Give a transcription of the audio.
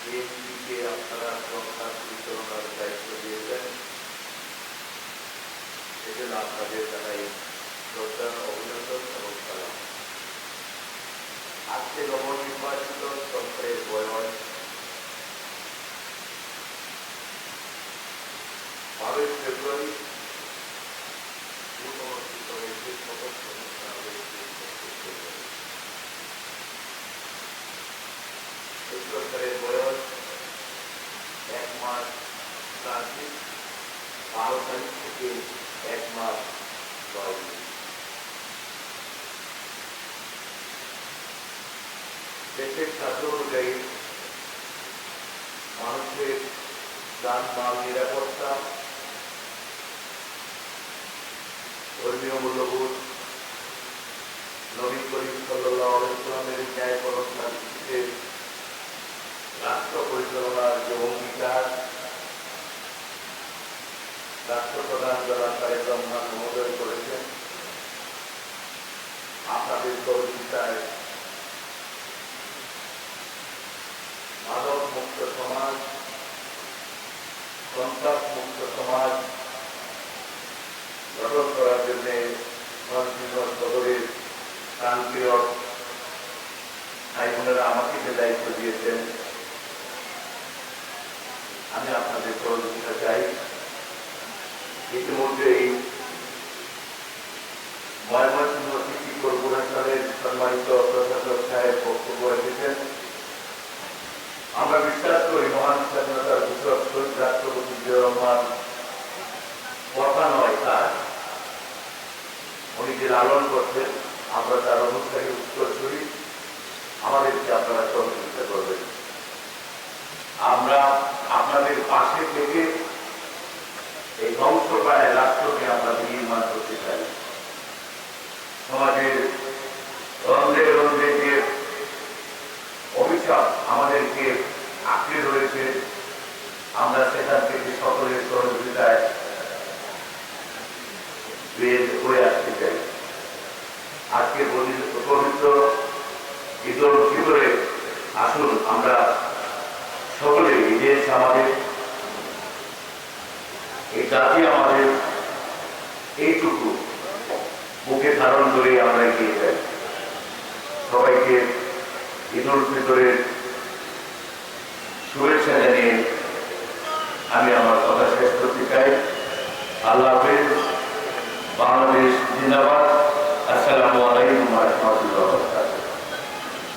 বিএনপিকে আপনারা সংস্থান পরিচালনার দায়িত্ব দিয়েছেন, সেজন্য আপনাদের জানাই শ্রদ্ধা, অভিনন্দন এবং সালাম। আজকে নবনির্বাচিত সরকারের বয়স 12 ফেব্রুয়ারি অনুষ্ঠিত হয়েছে শপথ অনুষ্ঠান হয়েছে। এই সরকারের বয়স 1 মাস ট্রানজিট, 12 তারিখ থেকে 1 মাস 9 দিন। দেশের স্বার্থ অনুযায়ী মানুষের যানবাহন নিরাপত্তা, ধর্মীয় মূল্যবোধ, নবী করিম সাল্লাল্লাহু আলাইহি ওয়াসাল্লামের ন্যায় পরম্পরার ভিত্তিতে রাষ্ট্র পরিচালনার যে অঙ্গীকার রাষ্ট্রপ্রধান জনাব তারেক রহমান মহোদয় করেছেন, আপনাদের সহযোগিতায় মাদক মুক্ত সমাজ, সন্ত্রাস মুক্ত সমাজ গঠন করার জন্য সদরের প্রান্তীয় ভাই বোনেরা আমাকে যে দায়িত্ব দিয়েছেন, আমি আপনাদের সহযোগিতা চাই। ইতিমধ্যেই ময়মনসিংহ সিটি কর্পোরেশনের সম্মানিত প্রশাসক সাহেব বক্তব্য রেখেছেন। আমরা বিশ্বাস করি মহান স্বাধীনতার ঘোষক শহীদ রাষ্ট্রপতি জিয়াউর রহমান কথা নয় কাজ, উনি যে লালন করছেন, আমরা তার অনুষ্ঠানে উত্তরসূরি, আমাদেরকে আপনারা সহযোগিতা করবেন। আমরা আপনাদের পাশে থেকে এই ধ্বংসপ্রায় রাষ্ট্রকে আমরা নির্মাণ করতে চাই। সমাজের রন্ধ্রে রন্ধ্রে যে অভিশাপ আমাদেরকে আঁকড়ে ধরেছে, আমরা সেখান থেকে সকলের সহযোগিতায় বের হয়ে আসতে চাই। আজকে পবিত্র ঈদ উল ফিতরে আসুন আমরা সকলে, এই দেশ আমাদের, এই জাতি আমাদের, এইটুকু বুকে ধারণ করে আমরা এগিয়ে যাই। সবাইকে ঈদ উল ফিতরের শুভেচ্ছা জানিয়ে আমি আমার কথা শেষ করতে চাই। আল্লাহ হাফেজ। বাংলাদেশ জিন্দাবাদ।